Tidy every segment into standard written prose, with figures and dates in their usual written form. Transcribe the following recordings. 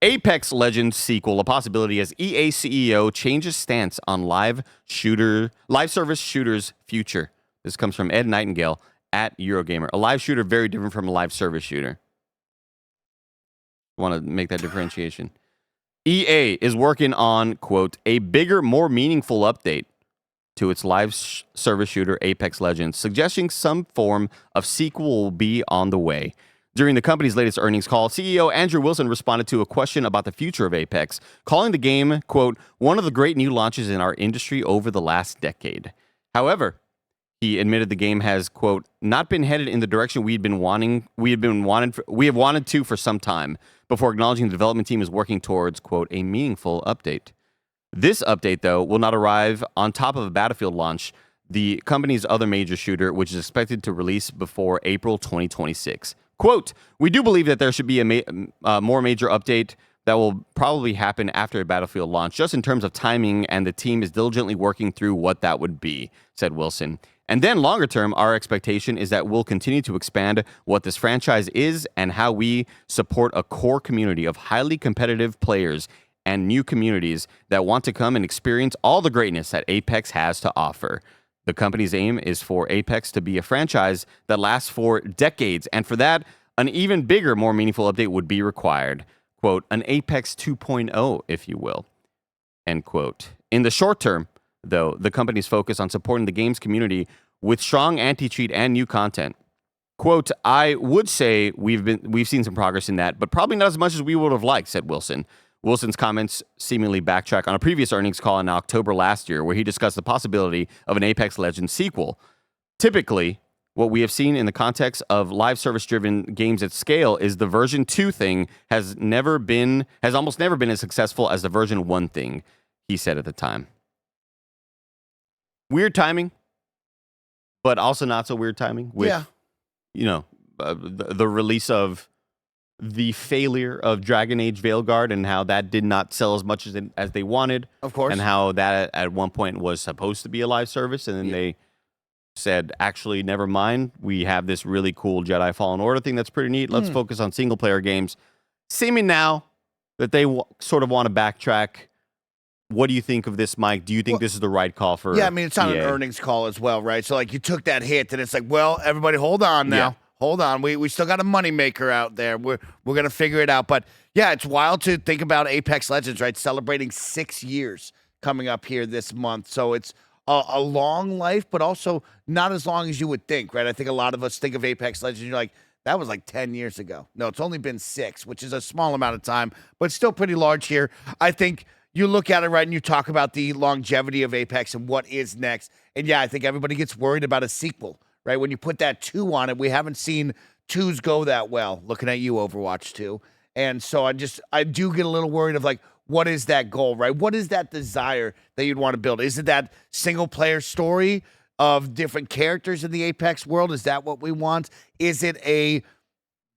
Apex Legends sequel, a possibility as EA CEO changes stance on live service shooters future. This comes from Ed Nightingale at Eurogamer. A live shooter very different from a live service shooter. Want to make that differentiation. EA is working on, quote, a bigger, more meaningful update to its live service shooter Apex Legends, suggesting some form of sequel will be on the way. During the company's latest earnings call, CEO Andrew Wilson responded to a question about the future of Apex, calling the game, quote, one of the great new launches in our industry over the last decade. However, he admitted the game has, quote, not been headed in the direction we have wanted to for some time, before acknowledging the development team is working towards, quote, a meaningful update. This update, though, will not arrive on top of a Battlefield launch, the company's other major shooter, which is expected to release before April 2026. Quote, we do believe that there should be a more major update that will probably happen after a Battlefield launch, just in terms of timing, and the team is diligently working through what that would be, said Wilson. And then longer term, our expectation is that we'll continue to expand what this franchise is and how we support a core community of highly competitive players and new communities that want to come and experience all the greatness that Apex has to offer. The company's aim is for Apex to be a franchise that lasts for decades, and for that, an even bigger, more meaningful update would be required. Quote, an Apex 2.0, if you will. End quote. In the short term, though, the company's focus on supporting the game's community with strong anti-cheat and new content. Quote, I would say we've seen some progress in that, but probably not as much as we would have liked, said Wilson. Wilson's comments seemingly backtrack on a previous earnings call in October last year, where he discussed the possibility of an Apex Legends sequel. Typically, what we have seen in the context of live service-driven games at scale is the version 2 thing has almost never been as successful as the version 1 thing, he said at the time. Weird timing, but also not so weird timing with, the release of the failure of Dragon Age Veilguard and how that did not sell as much as they wanted. Of course. And how that at one point was supposed to be a live service, and then they said, actually, never mind. We have this really cool Jedi Fallen Order thing that's pretty neat. Let's focus on single-player games. Seeming now that they sort of want to backtrack. What do you think of this, Mike? Do you think this is the right call for Yeah, I mean, it's on EA? an earnings call as well, right? So, like, you took that hit, and it's like, well, everybody, hold on now. Yeah. Hold on. We still got a moneymaker out there. We're going to figure it out. But, yeah, it's wild to think about Apex Legends, right? Celebrating 6 years coming up here this month. So it's a long life, but also not as long as you would think, right? I think a lot of us think of Apex Legends, you're like, that was like 10 years ago. No, it's only been 6, which is a small amount of time, but still pretty large here. I think you look at it, right, and you talk about the longevity of Apex and what is next. And, yeah, I think everybody gets worried about a sequel, right? When you put that 2 on it, we haven't seen 2s go that well, looking at you, Overwatch 2. And so I do get a little worried of, like, what is that goal, right? What is that desire that you'd want to build? Is it that single-player story of different characters in the Apex world? Is that what we want? Is it a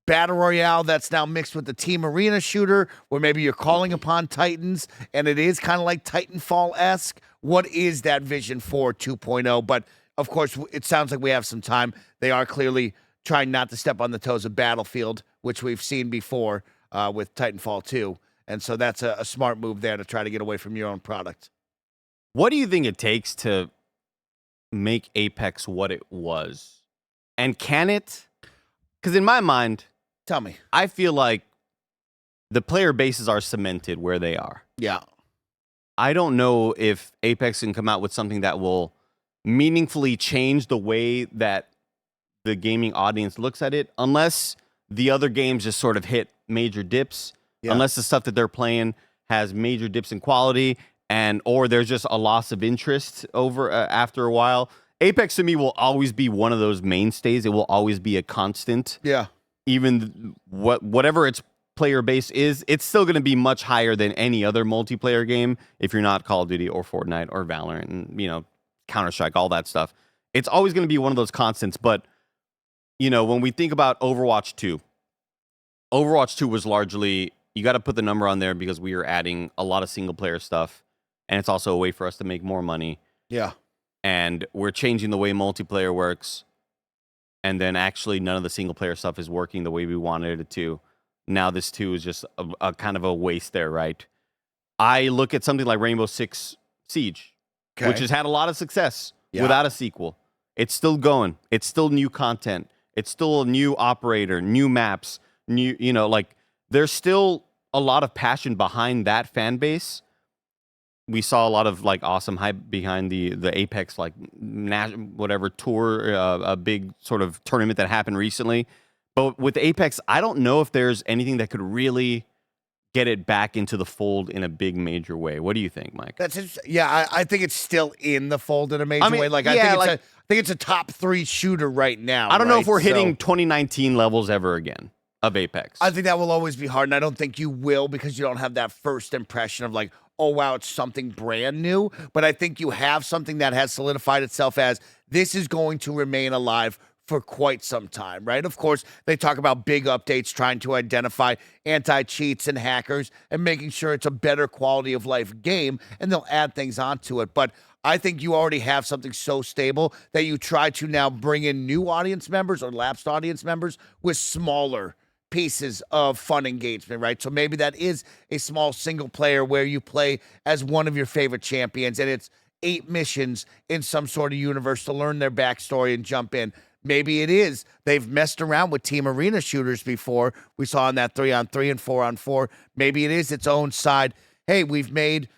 battle royale that's now mixed with the team arena shooter where maybe you're calling upon Titans and it is kind of like Titanfall-esque? What is that vision for 2.0? But, of course, it sounds like we have some time. They are clearly trying not to step on the toes of Battlefield, which we've seen before with Titanfall 2. And so that's a smart move there to try to get away from your own product. What do you think it takes to make Apex what it was? And can it? Because in my mind, tell me, I feel like the player bases are cemented where they are. Yeah. I don't know if Apex can come out with something that will meaningfully change the way that the gaming audience looks at it, unless the other games just sort of hit major dips. Yeah. Unless the stuff that they're playing has major dips in quality, or there's just a loss of interest over after a while. Apex to me will always be one of those mainstays. It will always be a constant. Yeah. Even whatever its player base is, it's still going to be much higher than any other multiplayer game. If you're not Call of Duty or Fortnite or Valorant and Counter-Strike, all that stuff, it's always going to be one of those constants. But when we think about Overwatch 2 was largely, you got to put the number on there because we are adding a lot of single-player stuff, and it's also a way for us to make more money. Yeah. And we're changing the way multiplayer works, and then actually none of the single-player stuff is working the way we wanted it to. now this 2 is just a kind of a waste there, right? I look at something like Rainbow Six Siege, which has had a lot of success without a sequel. It's still going. It's still new content. It's still a new operator, new maps, new, like there's still a lot of passion behind that fan base. We saw a lot of like awesome hype behind the Apex like whatever tour, a big sort of tournament that happened recently. But with Apex, I don't know if there's anything that could really get it back into the fold in a big major way. What do you think, Mike? I think it's still in the fold in a major way. Like I think it's a top 3 shooter right now. I don't know if we're hitting 2019 levels ever again of Apex. I think that will always be hard, and I don't think you will because you don't have that first impression of like, oh wow, it's something brand new. But I think you have something that has solidified itself as this is going to remain alive for quite some time, right? Of course, they talk about big updates trying to identify anti-cheats and hackers and making sure it's a better quality of life game, and they'll add things onto it. But I think you already have something so stable that you try to now bring in new audience members or lapsed audience members with smaller pieces of fun engagement, right? So maybe that is a small single player where you play as one of your favorite champions and it's 8 missions in some sort of universe to learn their backstory and jump in. Maybe it is. They've messed around with team arena shooters before. We saw in that 3-on-3 and 4-on-4. Maybe it is its own side. Hey, we've made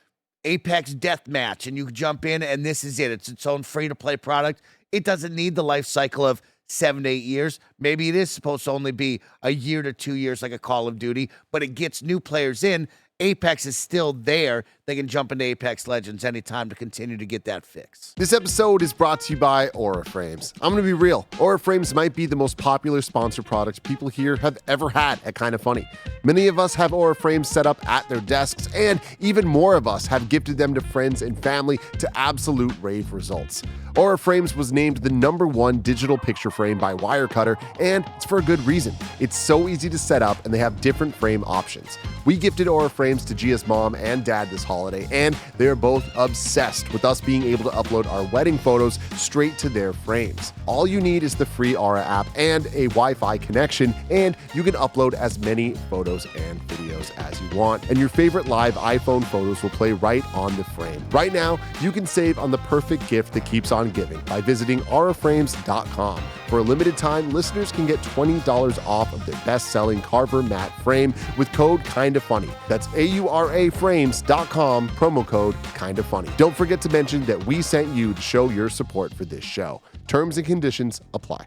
Apex Deathmatch, and you jump in, and this is it. It's its own free-to-play product. It doesn't need the life cycle of 7 to 8 years. Maybe it is supposed to only be a year to 2 years like a Call of Duty, but it gets new players in. Apex is still there. They can jump into Apex Legends anytime to continue to get that fix. This episode is brought to you by Aura Frames. I'm going to be real. Aura Frames might be the most popular sponsor product people here have ever had at Kinda Funny. Many of us have Aura Frames set up at their desks, and even more of us have gifted them to friends and family to absolute rave results. Aura Frames was named the #1 digital picture frame by Wirecutter, and it's for a good reason. It's so easy to set up, and they have different frame options. We gifted Aura Frames to Gia's mom and dad this holiday, and they're both obsessed with us being able to upload our wedding photos straight to their frames. All you need is the free Aura app and a Wi-Fi connection, and you can upload as many photos and videos as you want, and your favorite live iPhone photos will play right on the frame. Right now, you can save on the perfect gift that keeps on giving by visiting auraframes.com. For a limited time, listeners can get $20 off of their best-selling Carver matte frame with code KINDAFUNNY. That's auraframes.com, promo code KINDAFUNNY. Don't forget to mention that we sent you to show your support for this show. Terms and conditions apply.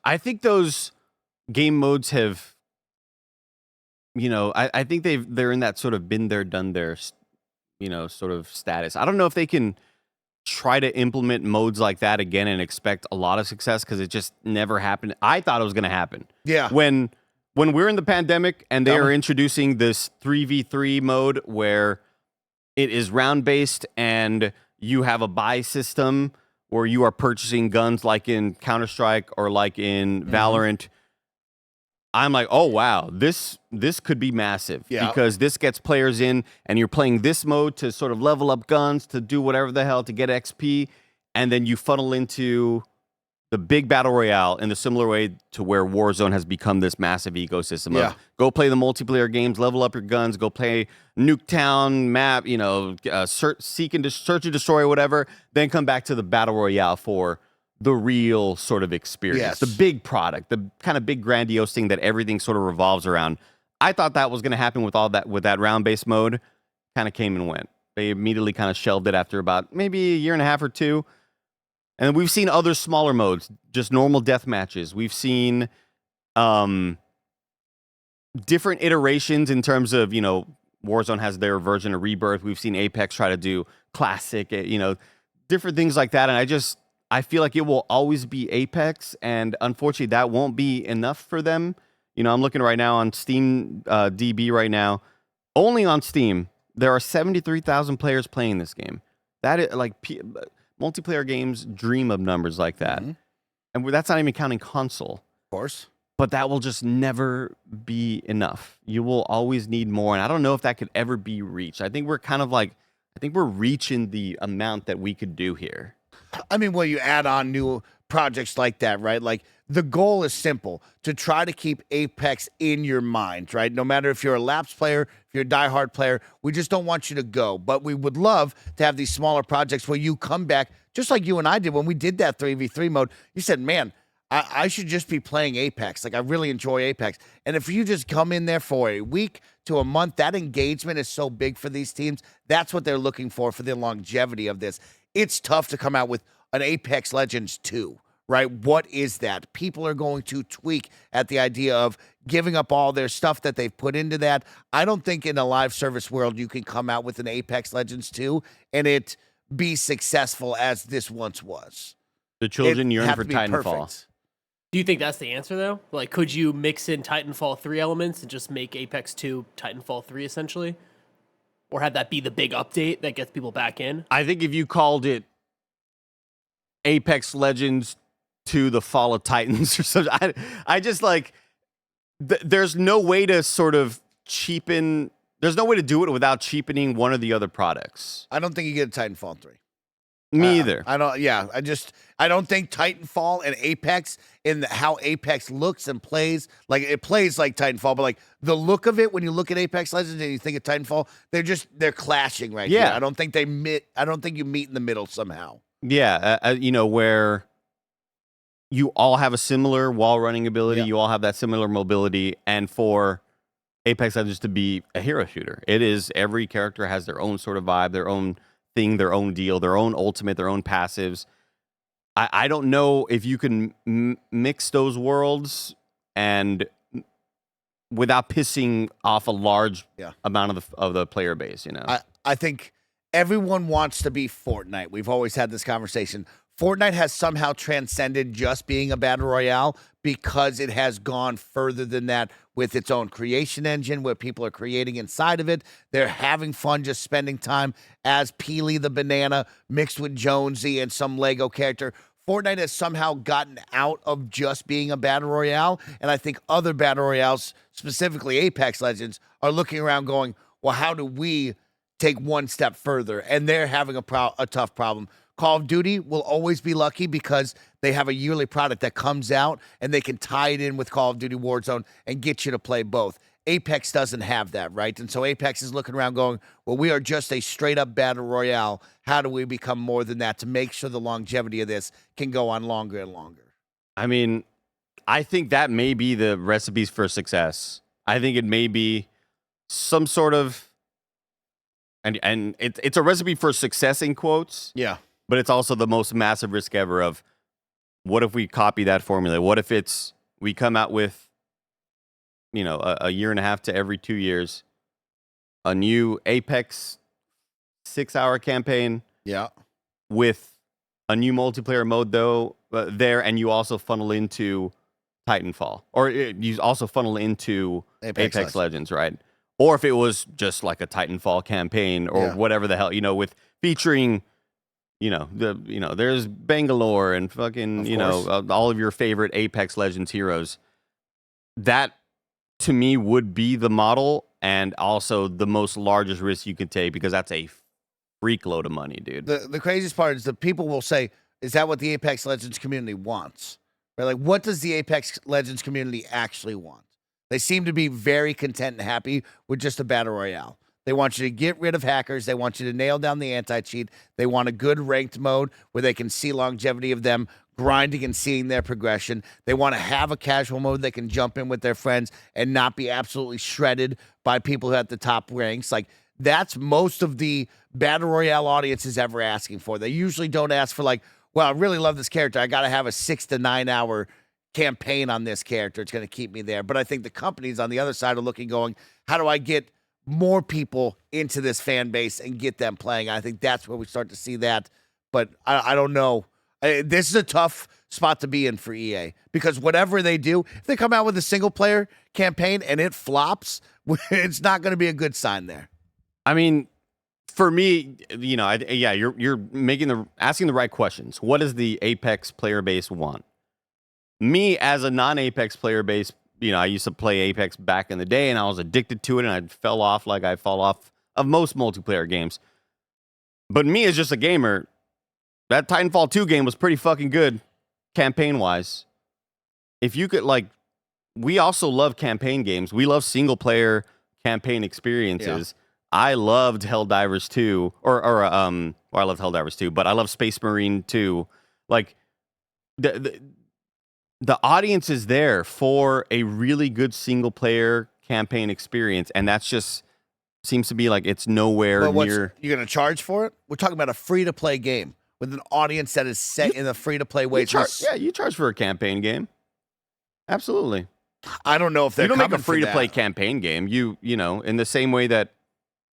I think those game modes have, I think they're in that sort of been there, done there, sort of status. I don't know if they can try to implement modes like that again and expect a lot of success because it just never happened. I thought it was going to happen. Yeah. When we're in the pandemic and they are introducing this 3v3 mode where it is round based and you have a buy system where you are purchasing guns like in Counter-Strike or like in Valorant, I'm like, oh wow, this could be massive because this gets players in and you're playing this mode to sort of level up guns, to do whatever the hell, to get XP, and then you funnel into the big battle royale in the similar way to where Warzone has become this massive ecosystem of go play the multiplayer games, level up your guns, go play Nuketown map, search and destroy, whatever, then come back to the battle royale for the real sort of experience, the big product, the kind of big grandiose thing that everything sort of revolves around. I thought that was going to happen with that round-based mode. Kind of came and went. They immediately kind of shelved it after about maybe a year and a half or two. And we've seen other smaller modes, just normal death matches. We've seen different iterations in terms of, Warzone has their version of Rebirth. We've seen Apex try to do classic, different things like that. And I feel like it will always be Apex, and unfortunately, that won't be enough for them. I'm looking right now on Steam DB right now. Only on Steam, there are 73,000 players playing this game. That is like multiplayer games dream of numbers like that, and that's not even counting console, of course. But that will just never be enough. You will always need more, and I don't know if that could ever be reached. I think we're reaching the amount that we could do here. I mean, you add on new projects like that, right? Like the goal is simple, to try to keep Apex in your mind, right? No matter if you're a lapsed player, if you're a diehard player, we just don't want you to go. But we would love to have these smaller projects where you come back, just like you and I did when we did that 3v3 mode. You said, man, I should just be playing Apex. Like, I really enjoy Apex. And if you just come in there for a week to a month, that engagement is so big for these teams. That's what they're looking for the longevity of this. It's tough to come out with an Apex Legends 2, right? What is that? People are going to tweak at the idea of giving up all their stuff that they've put into that. I don't think in a live service world you can come out with an Apex Legends 2 and it be successful as this once was. The children yearn have for to be Titanfall. perfect. Do you think that's the answer, though? Like, could you mix in Titanfall 3 elements and just make Apex 2 Titanfall 3, essentially? Or have that be the big update that gets people back in? I think if you called it Apex Legends 2 The Fall of Titans or something, I just like, there's no way to sort of cheapen, there's no way to do it without cheapening one of the other products. I don't think you get a Titanfall 3. Me either. I don't think Titanfall and Apex in how Apex looks and plays, like it plays like Titanfall, but like the look of it when you look at Apex Legends and you think of Titanfall, they're clashing right here. I don't think you meet in the middle somehow. Yeah, where you all have a similar wall running ability, you all have that similar mobility, and for Apex Legends to be a hero shooter, it is every character has their own sort of vibe, their own thing, their own deal, their own ultimate, their own passives. I don't know if you can mix those worlds and without pissing off a large amount of the player base. I think everyone wants to be Fortnite. We've always had this conversation. Fortnite has somehow transcended just being a battle royale because it has gone further than that with its own creation engine where people are creating inside of it. They're having fun just spending time as Peely the banana mixed with Jonesy and some Lego character. Fortnite has somehow gotten out of just being a battle royale, and I think other battle royales, specifically Apex Legends, are looking around going, well, how do we take one step further? And they're having a tough problem. Call of Duty will always be lucky because they have a yearly product that comes out and they can tie it in with Call of Duty Warzone and get you to play both. Apex doesn't have that, right? And so Apex is looking around going, well, we are just a straight up battle royale. How do we become more than that to make sure the longevity of this can go on longer and longer? I mean, I think that may be the recipes for success. I think it may be some sort of, and it's a recipe for success in quotes. Yeah. But it's also the most massive risk ever of what if we copy that formula? What if we come out with, a year and a half to every 2 years, a new Apex 6-hour campaign. Yeah. With a new multiplayer mode though there, and you also funnel into Titanfall, or you also funnel into Apex Legends, right? Or if it was just like a Titanfall campaign or whatever the hell, with featuring. There's Bangalore and fucking, all of your favorite Apex Legends heroes. That, to me, would be the model and also the most largest risk you could take because that's a freak load of money, dude. The craziest part is that people will say, is that what the Apex Legends community wants? Right? Like, what does the Apex Legends community actually want? They seem to be very content and happy with just a battle royale. They want you to get rid of hackers. They want you to nail down the anti-cheat. They want a good ranked mode where they can see longevity of them grinding and seeing their progression. They want to have a casual mode they can jump in with their friends and not be absolutely shredded by people who are at the top ranks. Like, that's most of the battle royale audience is ever asking for. They usually don't ask for like, well, I really love this character. I got to have a 6 to 9 hour campaign on this character. It's going to keep me there. But I think the companies on the other side are looking, going, how do I get more people into this fan base and get them playing? I think that's where we start to see that. But I don't know. This is a tough spot to be in for EA because whatever they do, if they come out with a single player campaign and it flops, it's not going to be a good sign there. I mean, for me, you're asking the right questions. What does the Apex player base want? Me as a non-Apex player base, I used to play Apex back in the day, and I was addicted to it, and I fell off like I fall off of most multiplayer games. But me as just a gamer, that Titanfall 2 game was pretty fucking good. campaign wise, if you could like, we also love campaign games. We love single player campaign experiences. I loved Helldivers 2, or I loved Helldivers 2, but I love Space Marine 2. Like the audience is there for a really good single player campaign experience, and that's just seems to be like it's nowhere But near. you're going to charge for it? We're talking about a free-to-play game with an audience that is set in a free-to-play way. You charge for a campaign game. Absolutely. I don't know if they're You don't make a coming for free-to-play that. campaign game. You know, in the same way that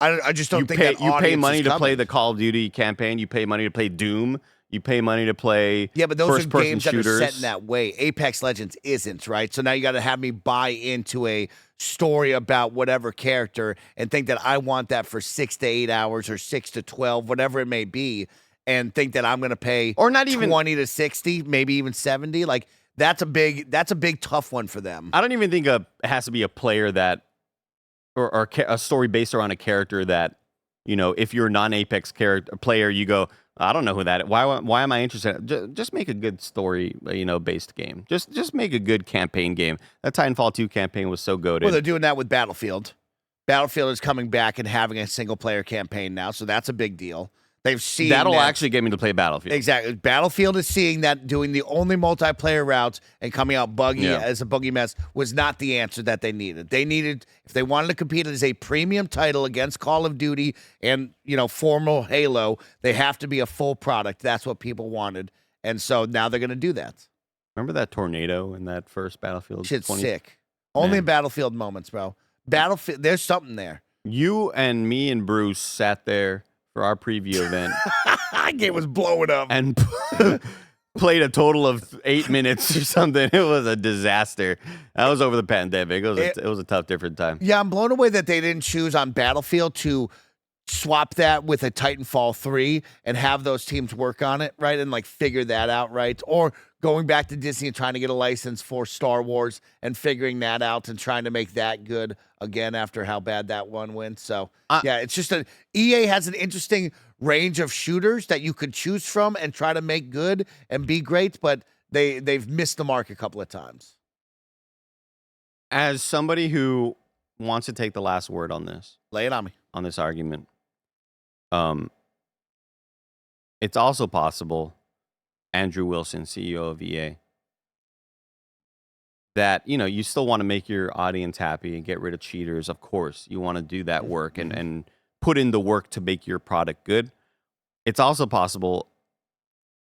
I just don't you think pay that you pay audience money is to play coming. the Call of Duty campaign. You pay money to play Doom. You pay money to play Yeah, but those are first-person games shooters. that are set in that way. Apex Legends isn't, right? So now you got to have me buy into a story about whatever character and think that I want that for 6 to 8 hours or 6 to 12, whatever it may be, and think that I'm going to pay Or not even 20 to 60, maybe even 70. Like that's a big tough one for them. I don't even think it has to be a player that, or a story based around a character that, you know, if you're a non-Apex character player, you go, I don't know who that is. Why am I interested? Just make a good story, you know, based game. Just make a good campaign game. That Titanfall 2 campaign was so goated. Well, they're doing that with Battlefield. Battlefield is coming back and having a single player campaign now, so that's a big deal. They've seen That'll that. actually get me to play Battlefield. Exactly. Battlefield is seeing that doing the only multiplayer routes and coming out buggy as a buggy mess was not the answer that they needed. They needed, if they wanted to compete as a premium title against Call of Duty and, you know, formal Halo, they have to be a full product. That's what people wanted. And so now they're going to do that. Remember that tornado in that first Battlefield? Shit's 20? sick. Only Man. in Battlefield moments, bro. Battlefield, there's something there. You and me and Bruce sat there for our preview event That game was blowing up. and played a total of 8 minutes or something. It was a disaster. That was over the pandemic. It was a tough, different time. Yeah, I'm blown away that they didn't choose on Battlefield to swap that with a Titanfall 3 and have those teams work on it, right? And like figure that out, right? Or going back to Disney and trying to get a license for Star Wars and figuring that out and trying to make that good again after how bad that one went. So, yeah, it's just EA has an interesting range of shooters that you could choose from and try to make good and be great, but they've missed the mark a couple of times. As somebody who wants to take the last word on this, Lay it on me. on this argument, it's also possible, Andrew Wilson, CEO of EA, that, you know, you still want to make your audience happy and get rid of cheaters. Of course, you want to do that work and put in the work to make your product good. It's also possible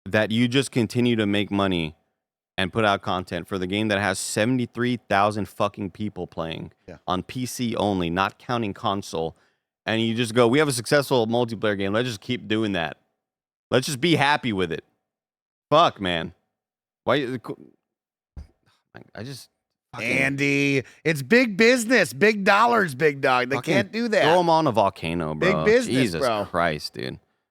that you just continue to make money and put out content for the game that has 73,000 fucking people playing on PC only, not counting console. And you just go, we have a successful multiplayer game. Let's just keep doing that. Let's just be happy with it. Fuck, man. Why? I just... Andy, it's big business, big dollars, big dog. They can't do that. Throw them on a volcano, bro. Big business, Jesus bro. Christ, dude.